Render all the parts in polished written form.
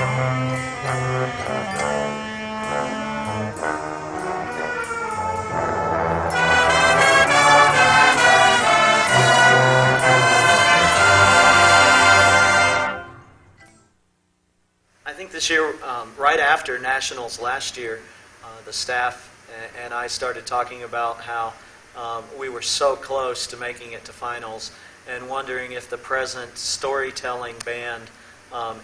I think this year, right after Nationals last year, the staff and I started talking about how we were so close to making it to finals and wondering if the present storytelling band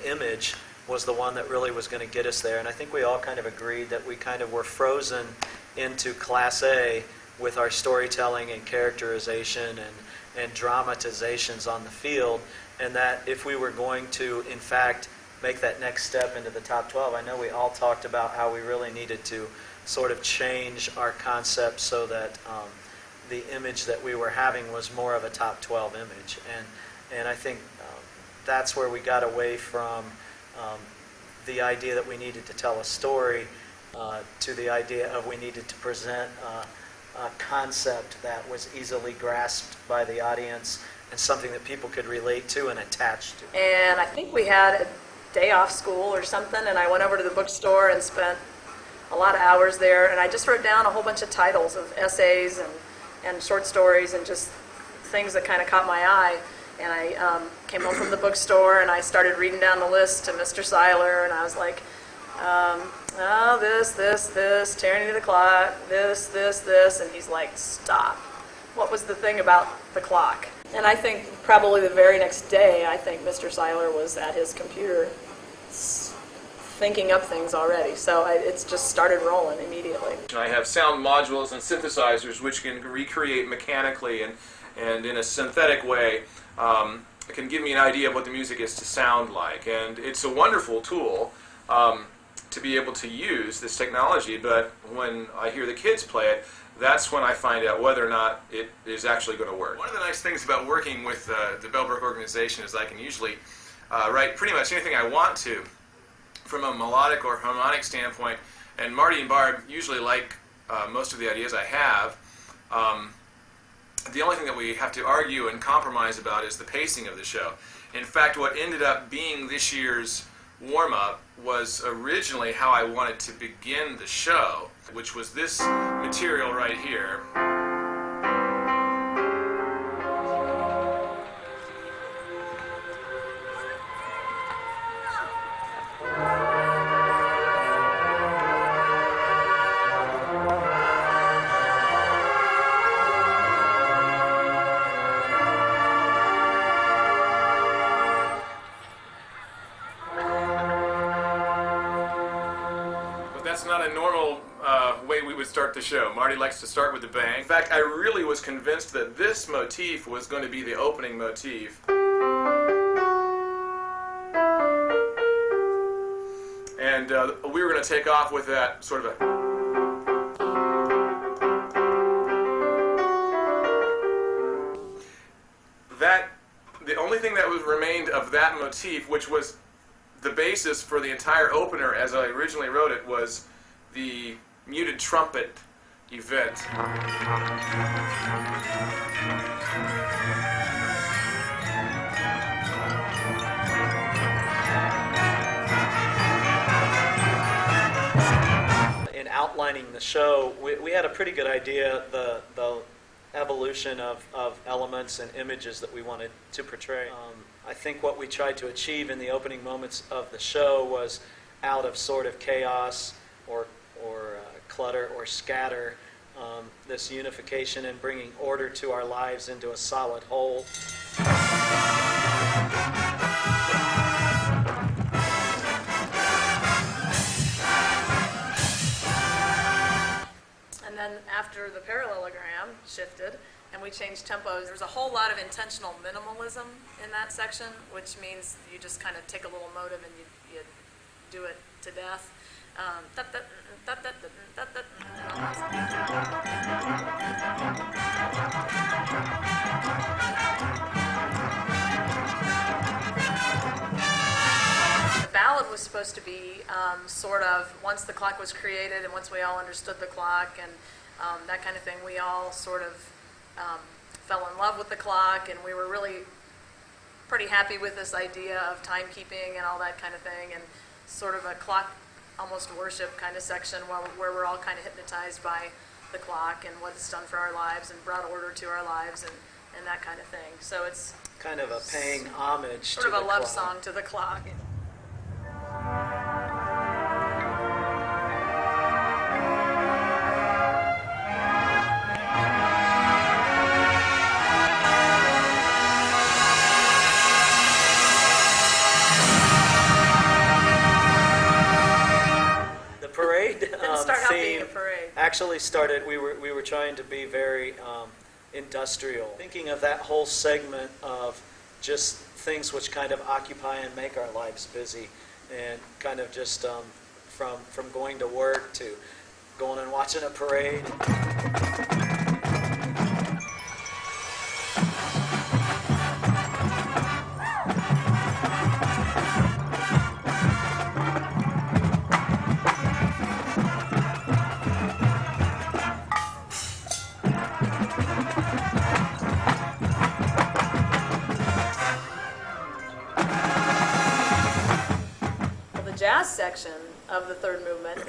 image was the one that really was going to get us there. And I think we all kind of agreed that we kind of were frozen into Class A with our storytelling and characterization and dramatizations on the field, and that if we were going to, in fact, make that next step into the top 12, I know we all talked about how we really needed to sort of change our concept so that the image that we were having was more of a top 12 image. And I think that's where we got away from the idea that we needed to tell a story to the idea of we needed to present a concept that was easily grasped by the audience and something that people could relate to and attach to. And I think we had a day off school or something, and I went over to the bookstore and spent a lot of hours there, and I just wrote down a whole bunch of titles of essays and short stories and just things that kind of caught my eye. And I came home from the bookstore and I started reading down the list to Mr. Seiler, and I was like, this, Tyranny to the clock, this, and he's like, stop. What was the thing about the clock? And I think probably the very next day, I think Mr. Seiler was at his computer thinking up things already. So it's just started rolling immediately. I have sound modules and synthesizers which can recreate mechanically and in a synthetic way. It can give me an idea of what the music is to sound like. And it's a wonderful tool to be able to use this technology, but when I hear the kids play it, that's when I find out whether or not it is actually going to work. One of the nice things about working with the Bellbrook organization is I can usually write pretty much anything I want to from a melodic or harmonic standpoint, and Marty and Barb usually like most of the ideas I have. The only thing that we have to argue and compromise about is the pacing of the show. In fact, what ended up being this year's warm-up was originally how I wanted to begin the show, which was this material right here. That's not a normal way we would start the show. Marty likes to start with a bang. In fact, I really was convinced that this motif was going to be the opening motif. And we were going to take off with that sort of a... The only thing that was remained of that motif, which was the basis for the entire opener as I originally wrote it, was the muted trumpet event. In outlining the show, we had a pretty good idea the evolution of elements and images that we wanted to portray. I think what we tried to achieve in the opening moments of the show was, out of sort of chaos or clutter or scatter, this unification and bringing order to our lives into a solid whole. And then after the parallelogram shifted and we changed tempos, there's a whole lot of intentional minimalism in that section, which means you just kind of take a little motive and you do it to death. The ballad was supposed to be sort of, once the clock was created and once we all understood the clock and that kind of thing, we all sort of fell in love with the clock, and we were really pretty happy with this idea of timekeeping and all that kind of thing. And sort of a clock, almost worship kind of section where we're all kind of hypnotized by the clock and what it's done for our lives and brought order to our lives and that kind of thing. So it's kind of a paying homage to sort the of a love clock. song to the clock. The parade Didn't start out being a theme parade. actually started, we were trying to be very industrial, thinking of that whole segment of just things which kind of occupy and make our lives busy, and kind of just from going to work to going and watching a parade. Jazz section of the third movement,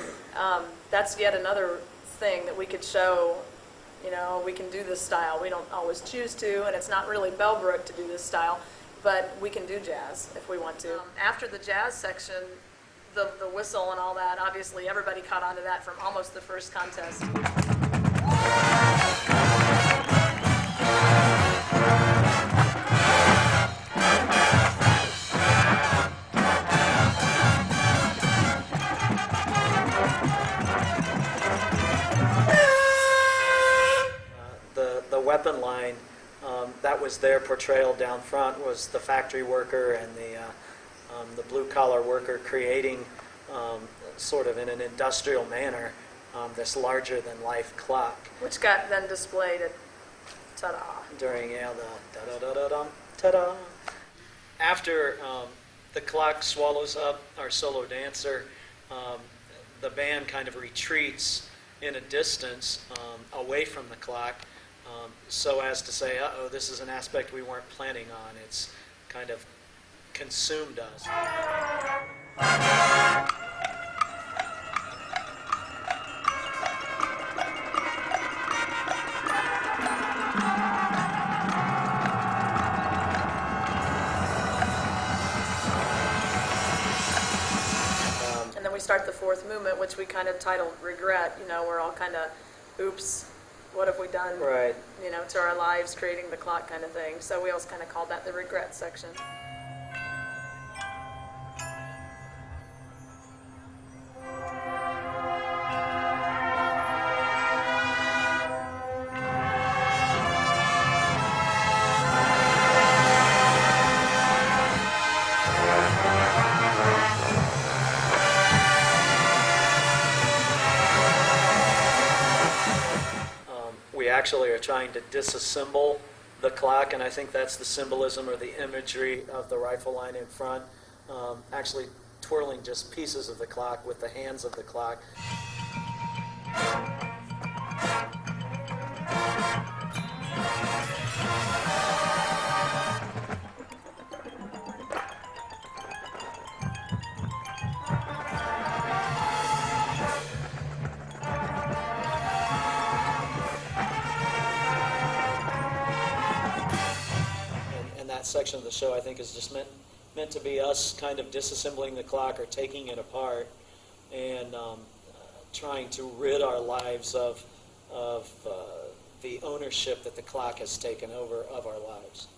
that's yet another thing that we could show. You know, we can do this style. We don't always choose to, and it's not really Bellbrook to do this style, but we can do jazz if we want to. After the jazz section, the whistle and all that, obviously everybody caught on to that from almost the first contest. The weapon line that was their portrayal down front was the factory worker and the blue-collar worker creating sort of in an industrial manner this larger-than-life clock. Which got then displayed at ta-da. During the da-da-da-da-dum, ta-da. After the clock swallows up our solo dancer, the band kind of retreats in a distance away from the clock, so as to say, uh-oh, this is an aspect we weren't planning on. It's kind of consumed us. And then we start the fourth movement, which we kind of titled Regret. You know, we're all kind of, oops, what have we done, Right. you know, to our lives, creating the clock kind of thing. So we also kind of called that the Regret section. We actually are trying to disassemble the clock, and I think that's the symbolism or the imagery of the rifle line in front, actually twirling just pieces of the clock with the hands of the clock. And that section of the show, I think, is just meant to be us kind of disassembling the clock or taking it apart and trying to rid our lives of the ownership that the clock has taken over of our lives.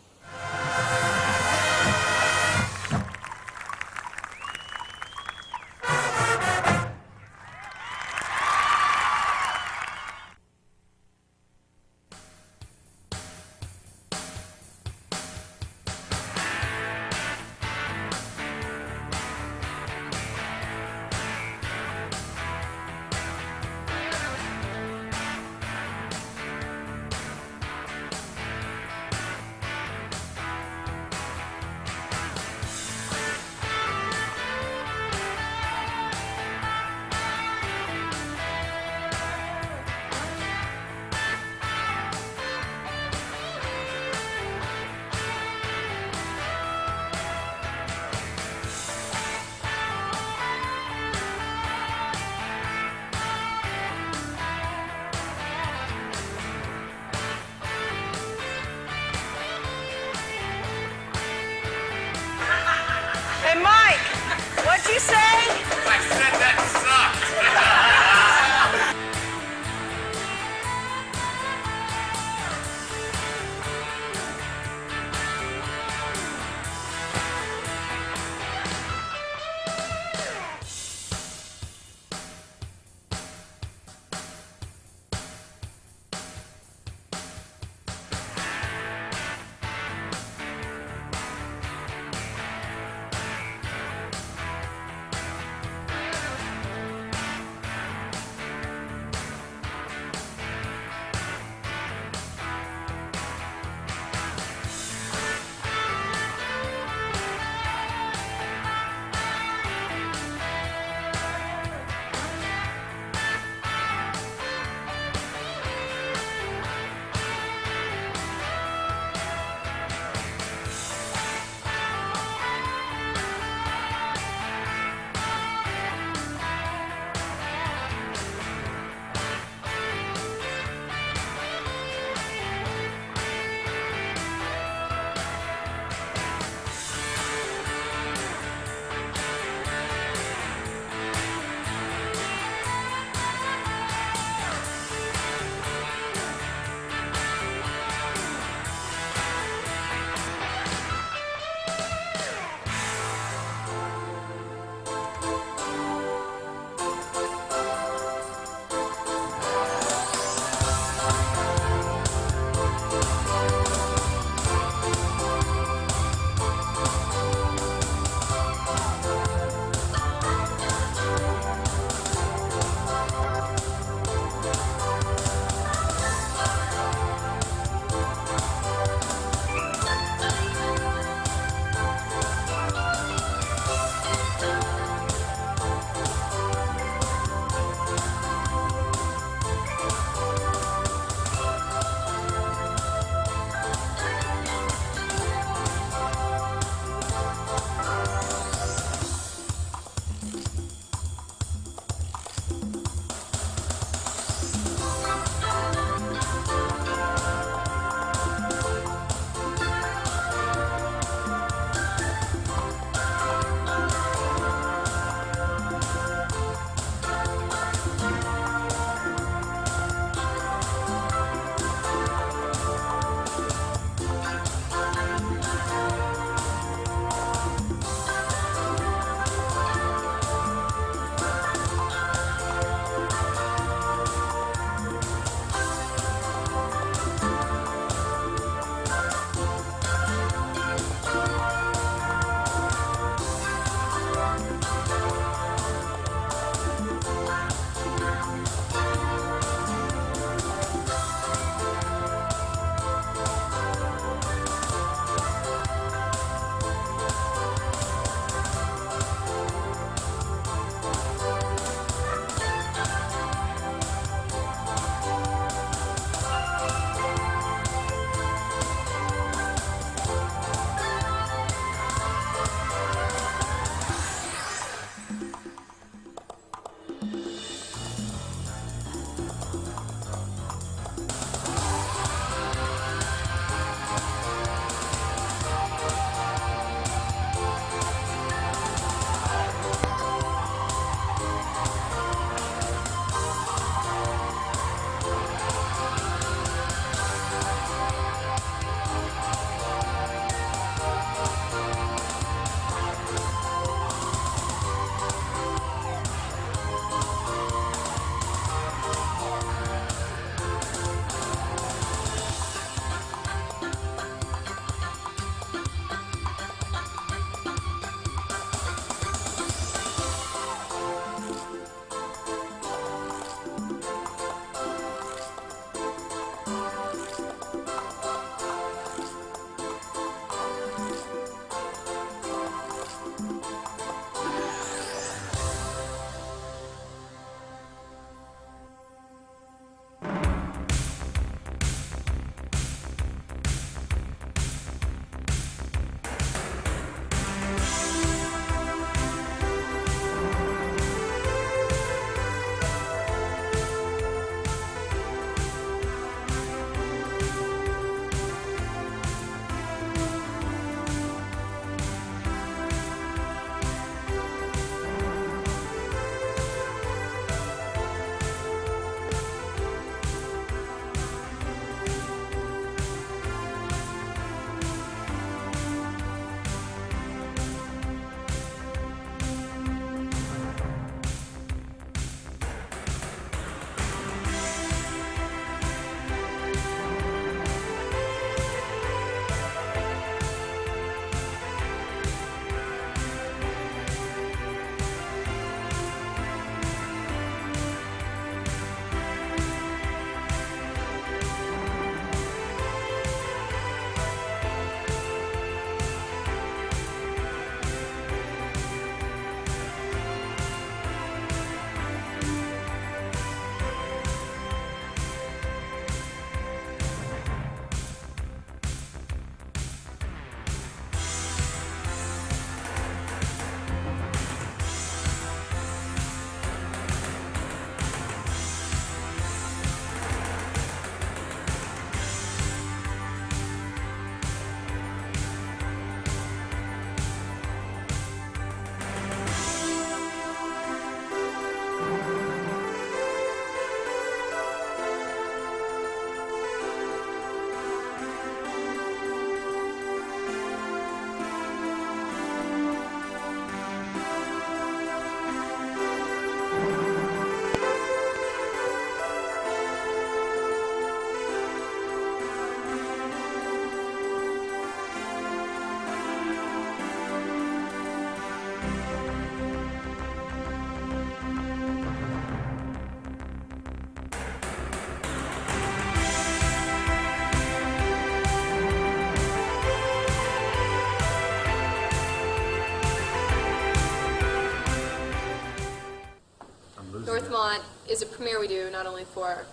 Northmont is a premiere we do not only for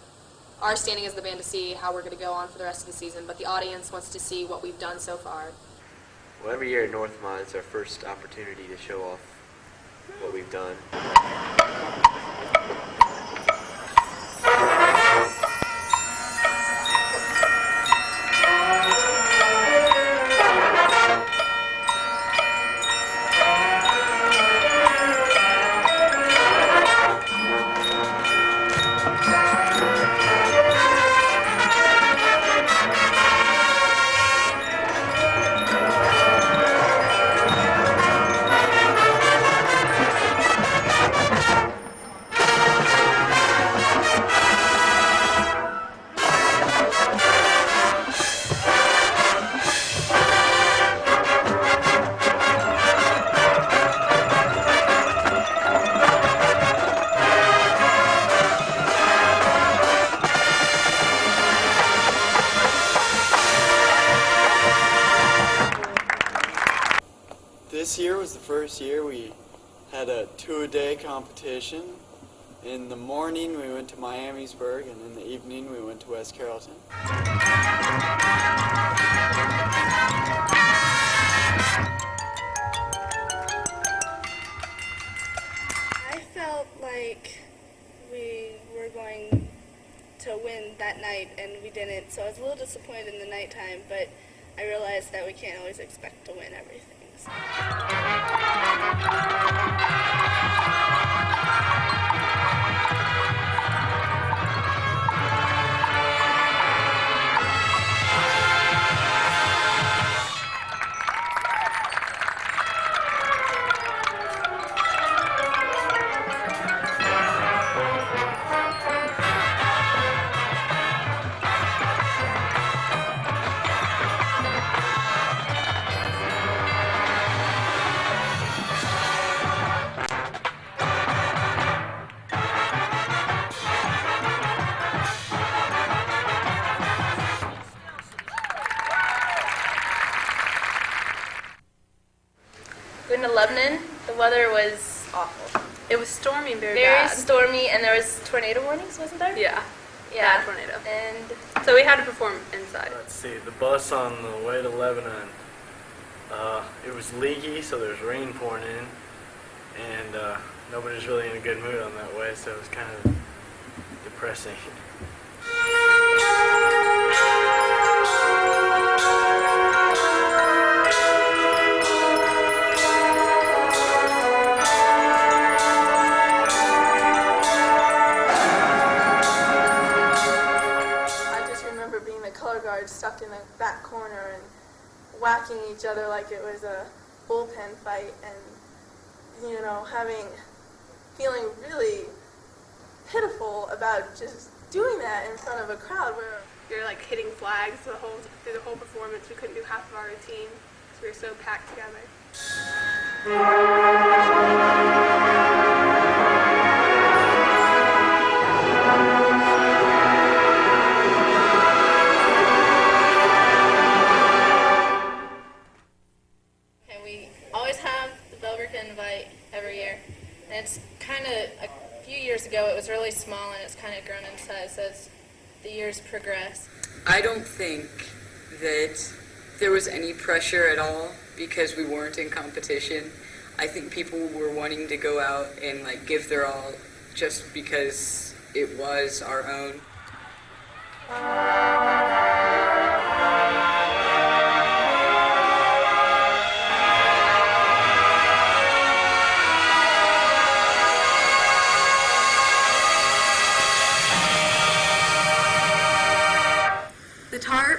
our standing as the band to see how we're going to go on for the rest of the season, but the audience wants to see what we've done so far. Well, every year at Northmont, it's our first opportunity to show off what we've done. This year was the first year we had a two-a-day competition. In the morning we went to Miamisburg, and in the evening we went to West Carrollton. I felt like we were going to win that night, and we didn't, so I was a little disappointed in the nighttime, but I realized that we can't always expect to win everything. So. Going to Lebanon, the weather was awful. It was stormy and very Very bad. stormy, and there was tornado warnings, wasn't there? Yeah. Yeah. Bad tornado. And So we had to perform inside. Let's see, the bus on the way to Lebanon, it was leaky, so there was rain pouring in, and nobody was really in a good mood on that way, so it was kind of depressing. Stuck in the back corner and whacking each other like it was a bullpen fight, and feeling really pitiful about just doing that in front of a crowd where We were like hitting flags through the whole performance. We couldn't do half of our routine because we were so packed together. It's kind of, a few years ago it was really small, and it's kind of grown in size as the years progress. I don't think that there was any pressure at all because we weren't in competition. I think people were wanting to go out and like give their all just because it was our own.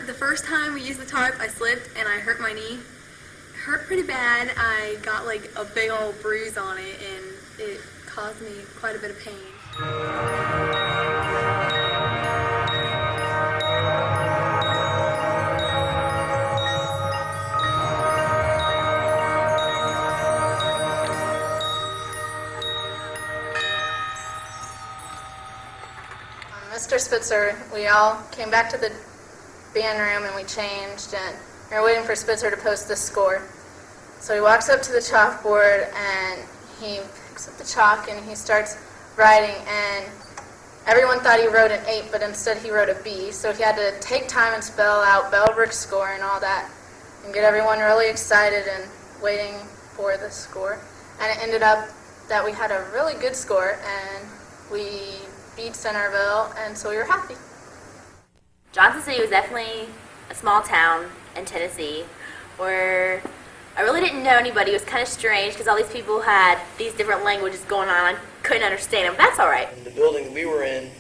The first time we used the tarp, I slipped and I hurt my knee. It hurt pretty bad. I got like a big old bruise on it, and it caused me quite a bit of pain. Mr. Spitzer, we all came back to the band room and we changed, and we were waiting for Spitzer to post the score. So he walks up to the chalkboard and he picks up the chalk and he starts writing, and everyone thought he wrote an 8, but instead he wrote a B. So he had to take time and spell out Bellbrick's score and all that, and get everyone really excited and waiting for the score. And it ended up that we had a really good score, and we beat Centerville, and so we were happy. Johnson City was definitely a small town in Tennessee where I really didn't know anybody. It was kind of strange because all these people had these different languages going on. I couldn't understand them, but that's all right. In the building that we were in,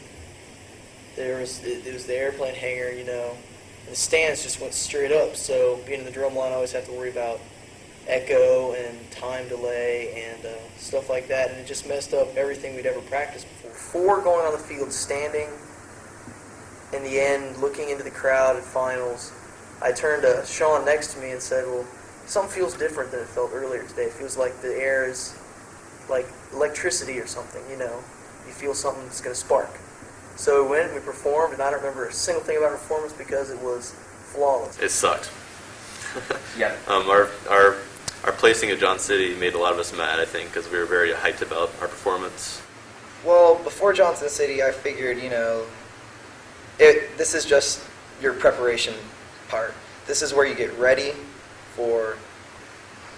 it was the airplane hangar, and the stands just went straight up. So being in the drum line, I always have to worry about echo and time delay and stuff like that, and it just messed up everything we'd ever practiced before. Before going on the field, standing in the end, looking into the crowd at finals, I turned to Sean next to me and said, well, something feels different than it felt earlier today. It feels like the air is like electricity or something, You feel something that's going to spark. So we went, we performed, and I don't remember a single thing about our performance because it was flawless. It sucked. Yeah. Our placing at John City made a lot of us mad, I think, because we were very hyped about our performance. Well, before Johnson City, I figured, this is just your preparation part. This is where you get ready for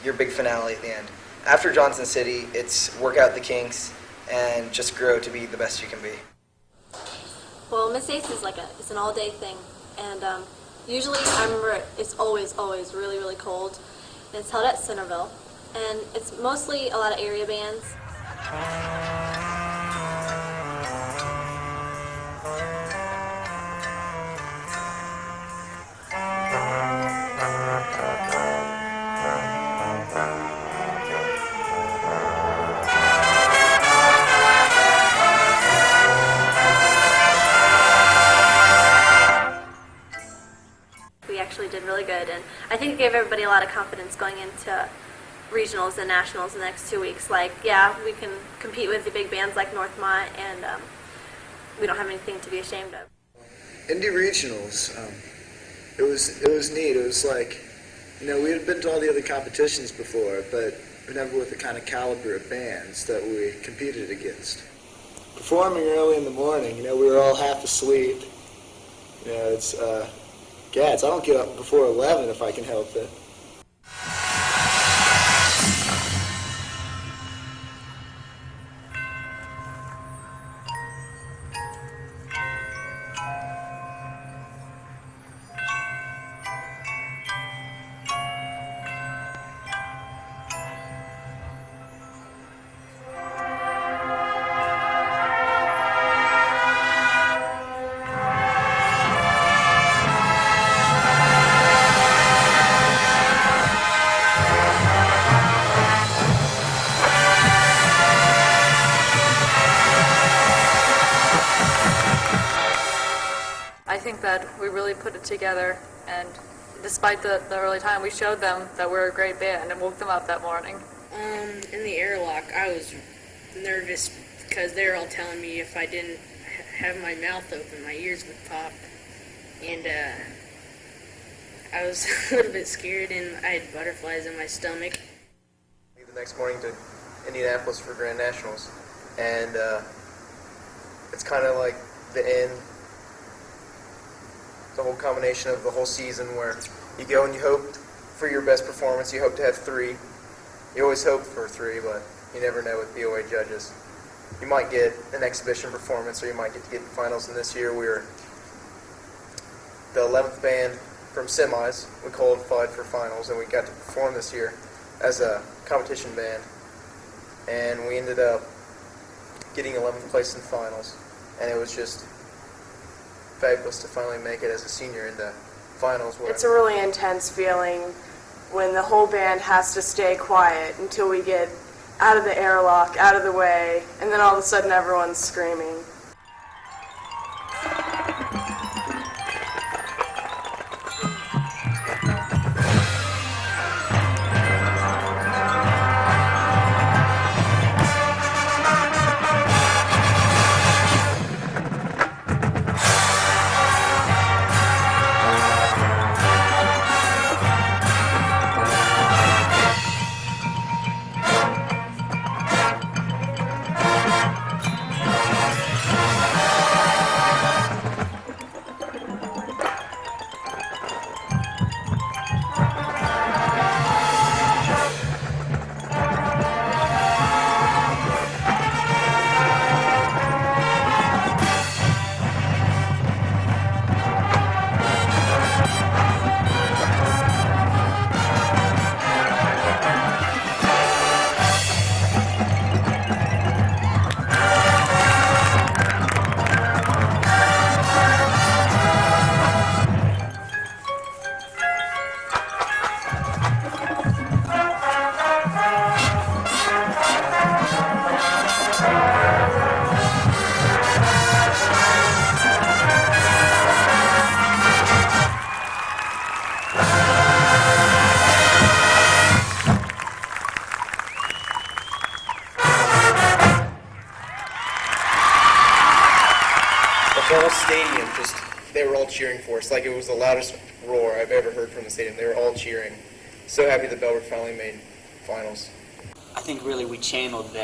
your big finale at the end. After Johnson City, it's work out the kinks and just grow to be the best you can be. Well, Miss Ace is it's an all-day thing, and usually I remember it's always really, really cold, and it's held at Centerville, and it's mostly a lot of area bands. Did really good, and I think it gave everybody a lot of confidence going into regionals and nationals in the next 2 weeks. We can compete with the big bands like Northmont, and we don't have anything to be ashamed of. Indy regionals, it was neat. It was we had been to all the other competitions before, but never with the kind of caliber of bands that we competed against. Performing early in the morning, we were all half asleep. I don't get up before 11 if I can help it. I think that we really put it together, and despite the early time, we showed them that we're a great band and woke them up that morning. In the airlock, I was nervous because they were all telling me if I didn't have my mouth open, my ears would pop, and I was a little bit scared, and I had butterflies in my stomach. The next morning to Indianapolis for Grand Nationals, and it's kind of like the end, the whole combination of the whole season where you go and you hope for your best performance. You hope to have 3. You always hope for 3, but you never know with BOA judges. You might get an exhibition performance, or you might get to get the finals. And this year we were the 11th band from semis. We qualified for finals, and we got to perform this year as a competition band. And we ended up getting 11th place in finals, and it was just fabulous to finally make it as a senior in the finals. It's a really intense feeling when the whole band has to stay quiet until we get out of the airlock, out of the way, and then all of a sudden everyone's screaming. whole stadium they were all cheering for us. Like it was the loudest roar I've ever heard from the stadium. They were all cheering. So happy that Bellbrook finally made finals. I think really we channeled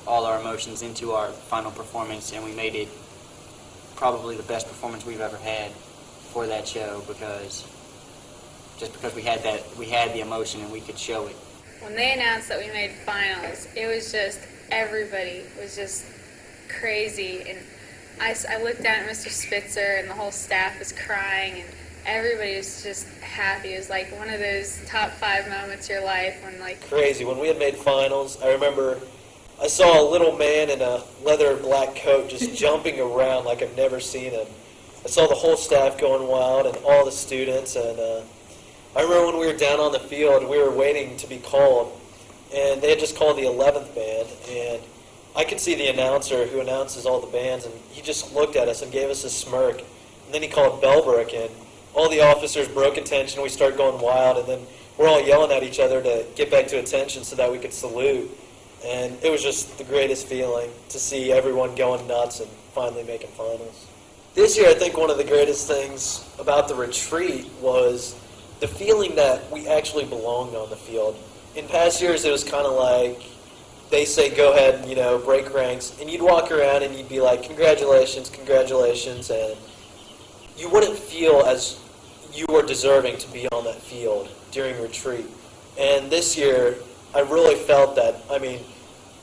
all our emotions into our final performance, and we made it probably the best performance we've ever had for that show because we had the emotion and we could show it. When they announced that we made finals, it was just everybody was just crazy, and I looked down at Mr. Spitzer and the whole staff was crying and everybody was just happy. It was like one of those top 5 moments of your life when crazy. When we had made finals, I remember I saw a little man in a leather black coat just jumping around like I've never seen him. I saw the whole staff going wild and all the students, and I remember when we were down on the field, we were waiting to be called, and they had just called the 11th band, and I could see the announcer who announces all the bands, and he just looked at us and gave us a smirk, and then he called Bellbrook, and all the officers broke attention, we started going wild, and then we're all yelling at each other to get back to attention so that we could salute. And it was just the greatest feeling to see everyone going nuts and finally making finals. This year, I think one of the greatest things about the retreat was the feeling that we actually belonged on the field. In past years, it was kind of like they say, go ahead and, break ranks, and you'd walk around and you'd be like, congratulations, congratulations, and you wouldn't feel as you were deserving to be on that field during retreat. And this year, I really felt that. I mean,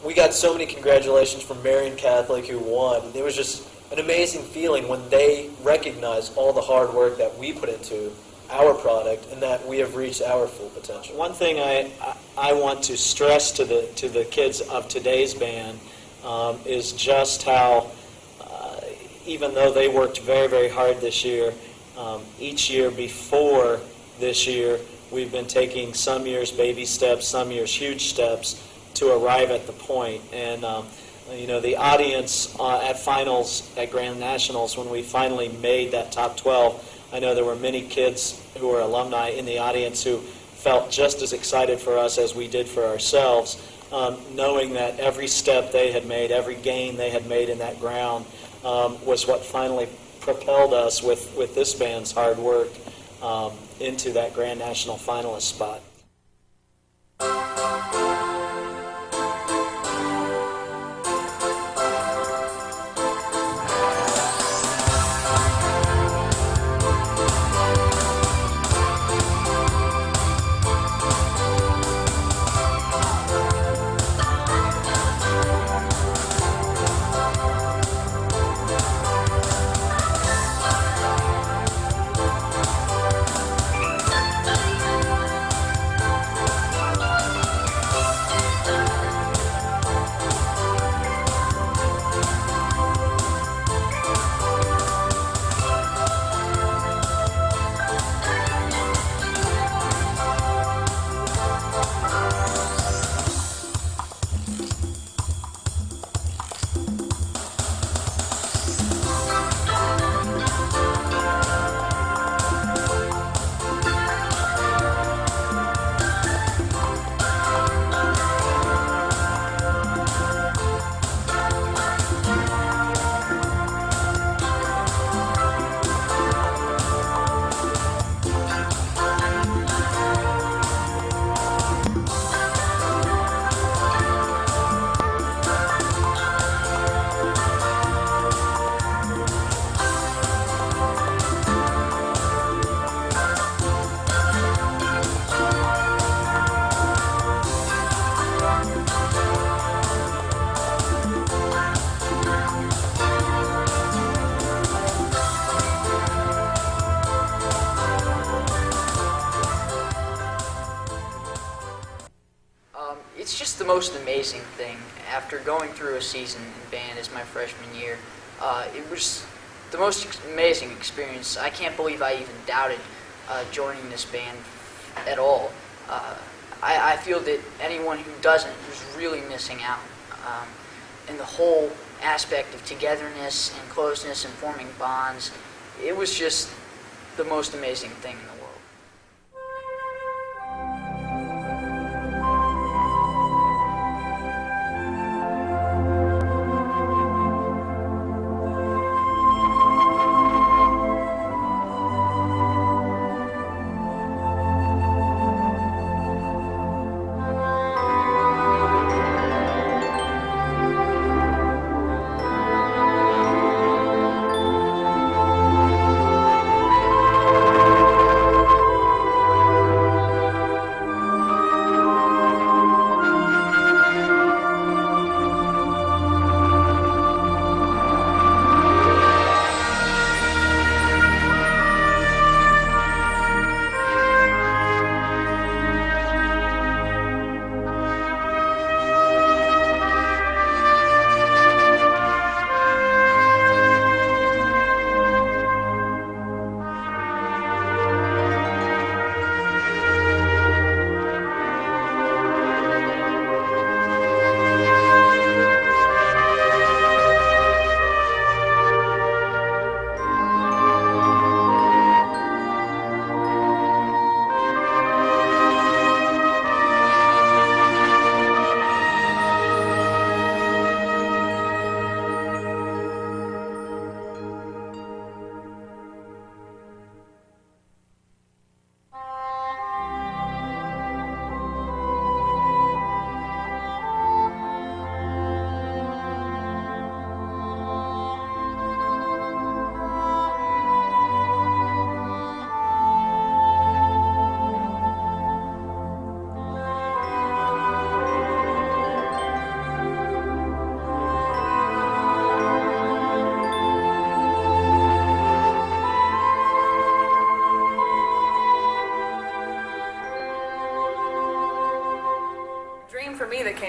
we got so many congratulations from Marian Catholic who won. It was just an amazing feeling when they recognized all the hard work that we put into our product and that we have reached our full potential. One thing I want to stress to the kids of today's band is just how, even though they worked very, very hard this year, each year before this year, we've been taking some years baby steps, some years huge steps to arrive at the point. And the audience at finals, at Grand Nationals, when we finally made that top 12, I know there were many kids who were alumni in the audience who felt just as excited for us as we did for ourselves, knowing that every step they had made, every gain they had made in that ground was what finally propelled us with this band's hard work into that Grand National finalist spot. It's just the most amazing thing. After going through a season in band as my freshman year, it was the most amazing experience. I can't believe I even doubted joining this band at all. I feel that anyone who doesn't is really missing out. And the whole aspect of togetherness and closeness and forming bonds, it was just the most amazing thing in the world.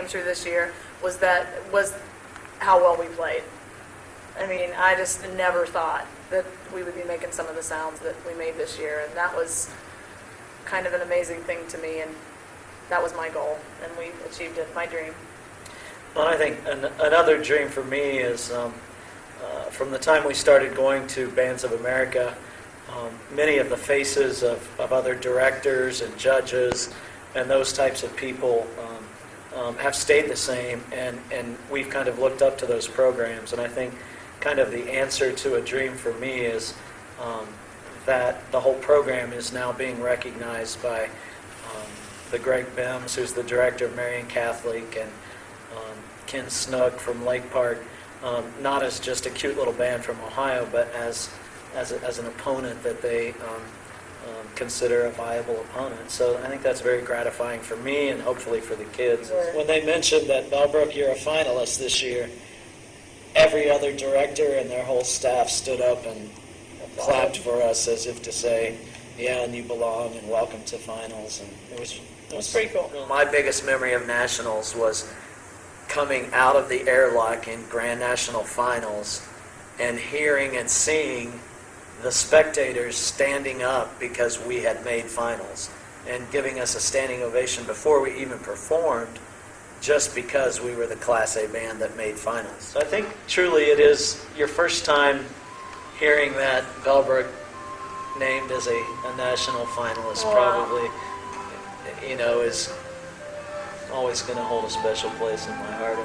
through this year was how well we played. I mean, I just never thought that we would be making some of the sounds that we made this year, and that was kind of an amazing thing to me, and that was my goal, and we achieved it, my dream. Well, I think another dream for me is from the time we started going to Bands of America, many of the faces of other directors and judges and those types of people have stayed the same, and we've kind of looked up to those programs. And I think kind of the answer to a dream for me is that the whole program is now being recognized by the Greg Bims, who's the director of Marian Catholic, and Ken Snug from Lake Park, not as just a cute little band from Ohio, but as an opponent that they consider a viable opponent. So I think that's very gratifying for me and hopefully for the kids. When they mentioned that Bellbrook, you're a finalist this year, every other director and their whole staff stood up and clapped for us as if to say, yeah, and you belong and welcome to finals. And it was pretty cool. My biggest memory of nationals was coming out of the airlock in Grand National Finals and hearing and seeing the spectators standing up because we had made finals and giving us a standing ovation before we even performed, just because we were the Class A band that made finals. So I think truly it is your first time hearing that Bellbrook named as a national finalist. Probably, is always going to hold a special place in my heart.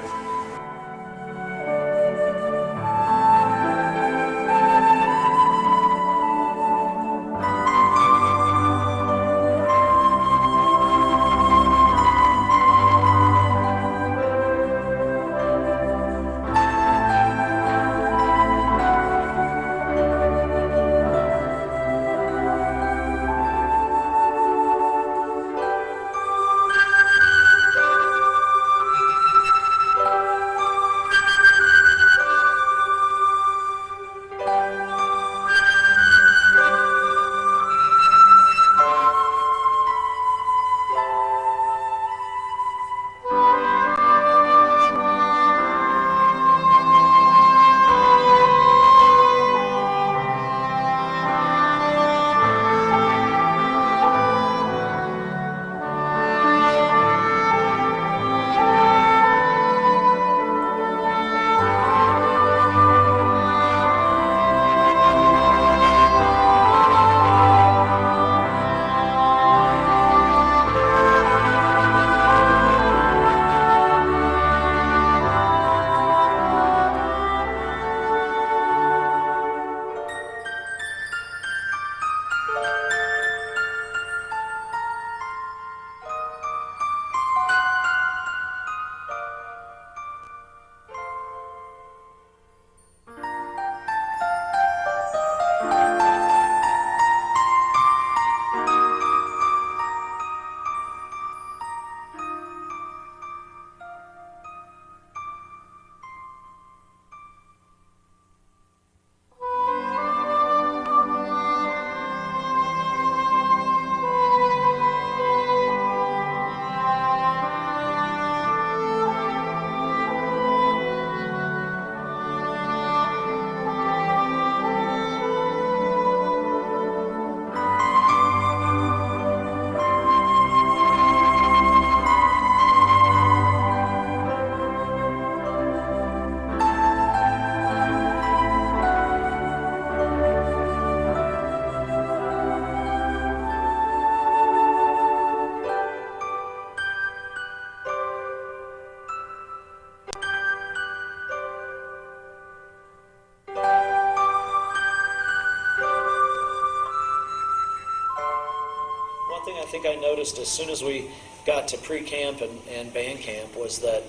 I think I noticed as soon as we got to pre-camp and band camp was that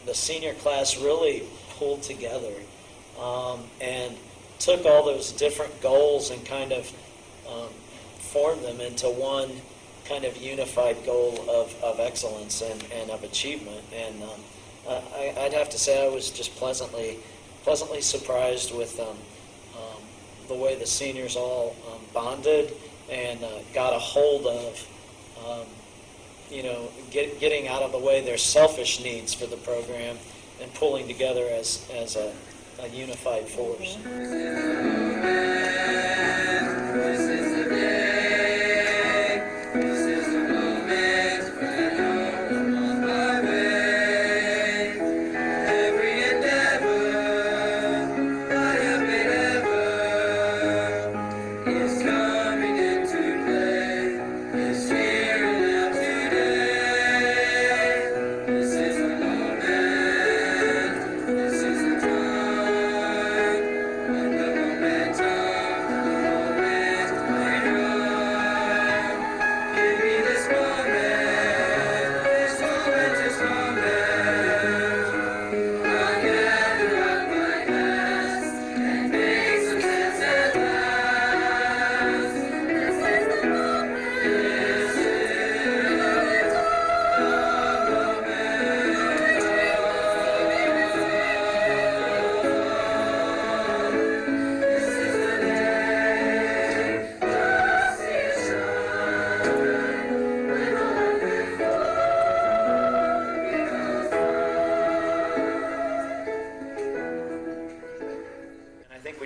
the senior class really pulled together and took all those different goals and kind of formed them into one kind of unified goal of excellence and of achievement. And I'd have to say I was just pleasantly surprised with the way the seniors all bonded and got a hold of getting out of the way their selfish needs for the program and pulling together as a unified force.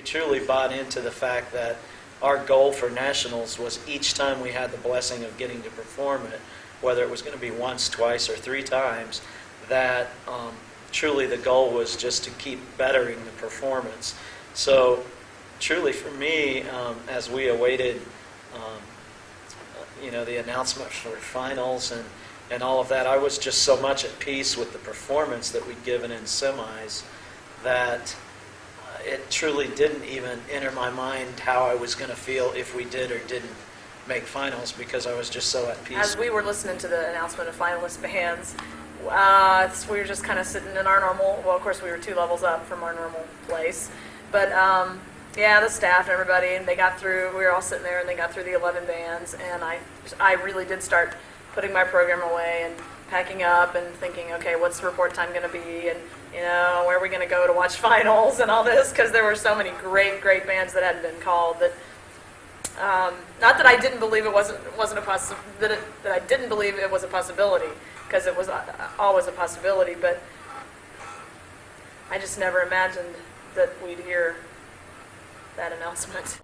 Truly bought into the fact that our goal for nationals was each time we had the blessing of getting to perform it, whether it was going to be once, twice, or 3 times, that truly the goal was just to keep bettering the performance. So truly for me, as we awaited the announcement for finals and all of that, I was just so much at peace with the performance that we'd given in semis that it truly didn't even enter my mind how I was going to feel if we did or didn't make finals, because I was just so at peace. As we were listening to the announcement of finalist bands, we were just kind of sitting in our normal, well, of course we were 2 levels up from our normal place, but the staff and everybody, and they got through, we were all sitting there and they got through the 11 bands, and I really did start putting my program away and packing up and thinking, okay, what's the report time going to be, and where are we going to go to watch finals and all this, because there were so many great bands that hadn't been called that. Not that I didn't believe it wasn't a that I didn't believe it was a possibility, because it was always a possibility, but I just never imagined that we'd hear that announcement.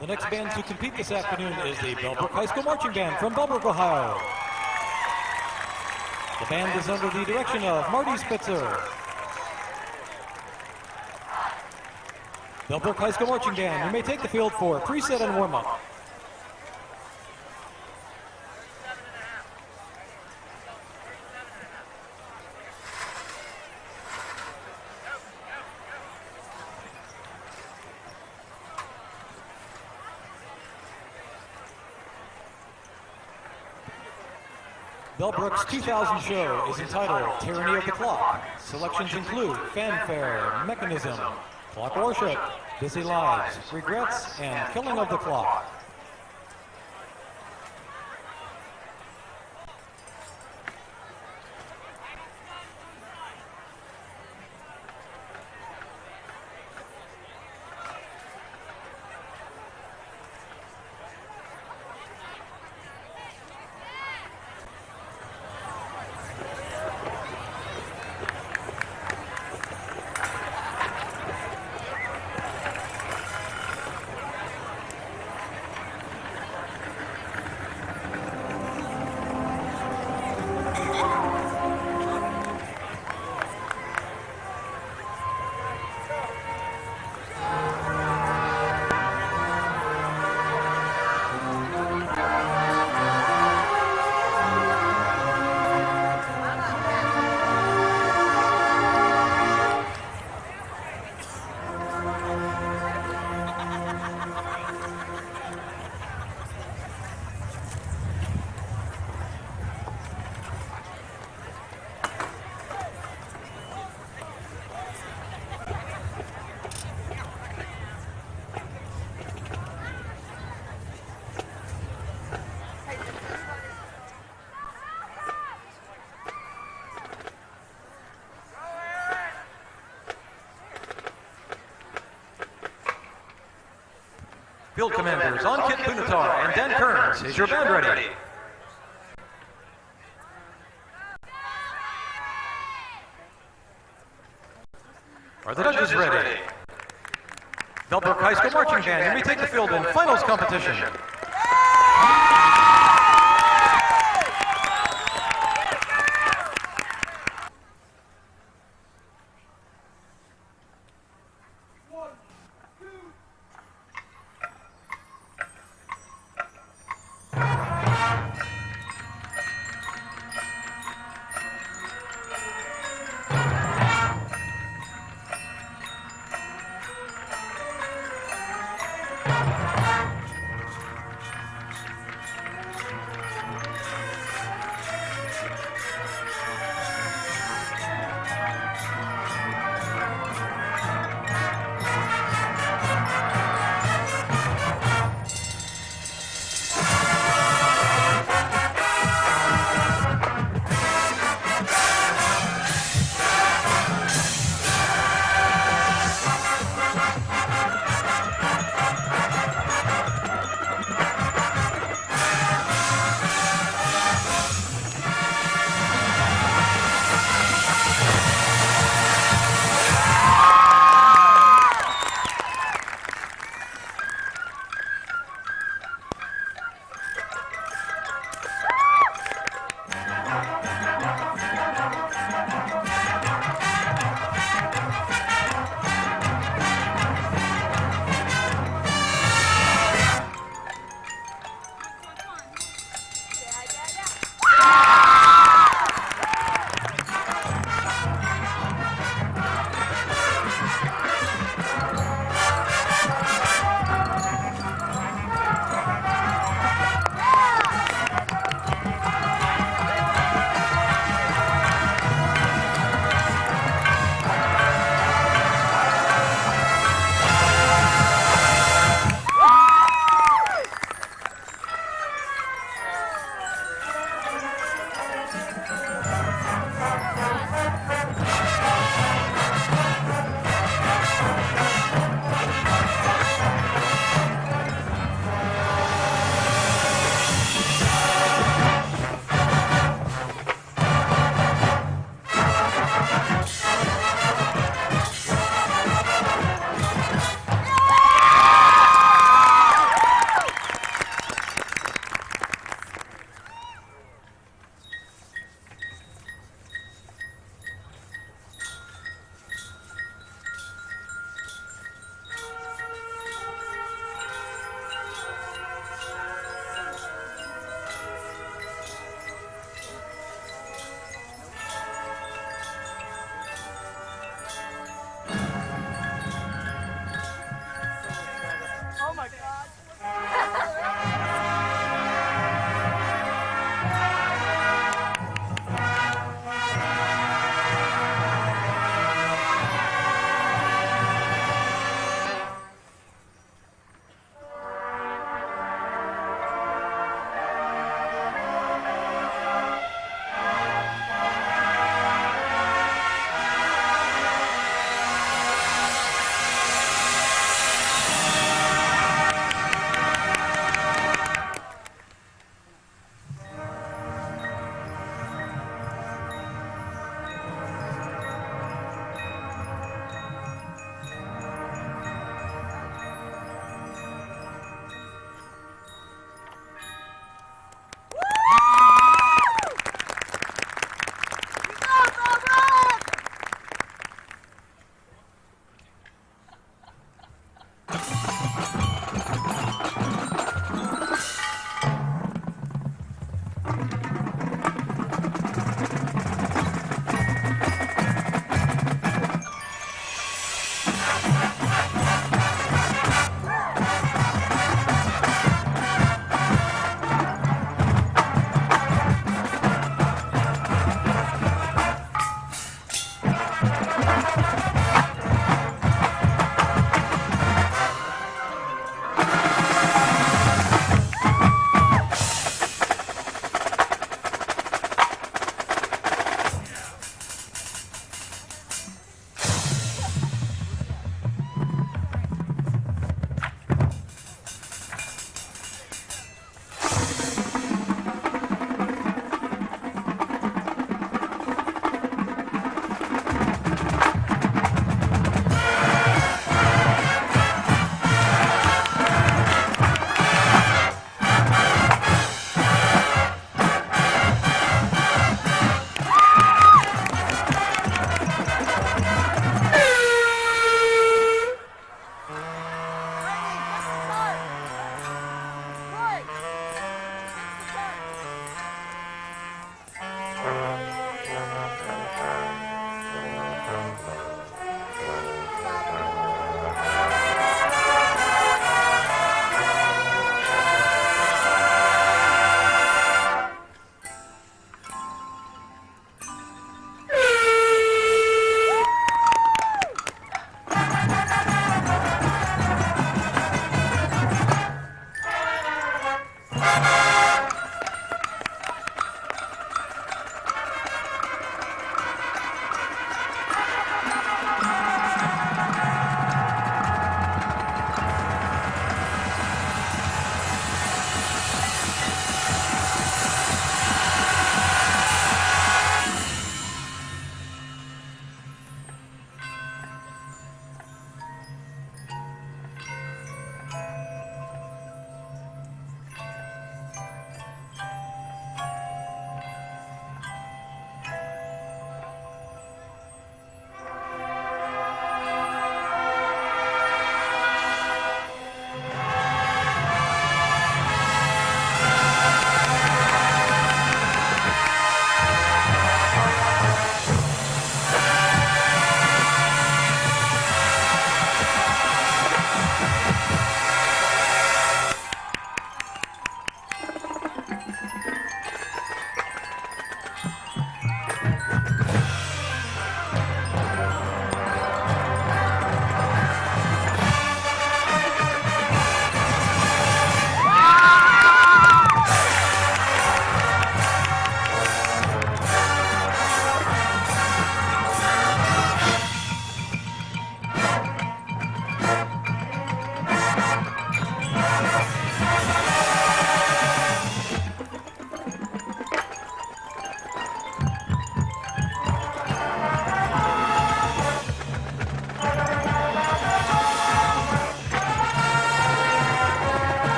The next band to compete this afternoon is the Bellbrook High School Marching Band from Bellbrook, Ohio. The band is under the direction of Marty Spitzer. Bellbrook High School Marching Band, you may take the field for preset and warm-up. Bellbrook's 2000 show is entitled Tyranny of the Clock. Selections include Fanfare, Mechanism, Clock Worship, Busy Lives, Regrets, and Killing of the Clock. Field Commanders Ankit Punatar and Dan Kearns, is your band ready? Are the judges ready? Bellbrook High School Marching Band, you may take the field in finals competition.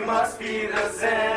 must be the Zen.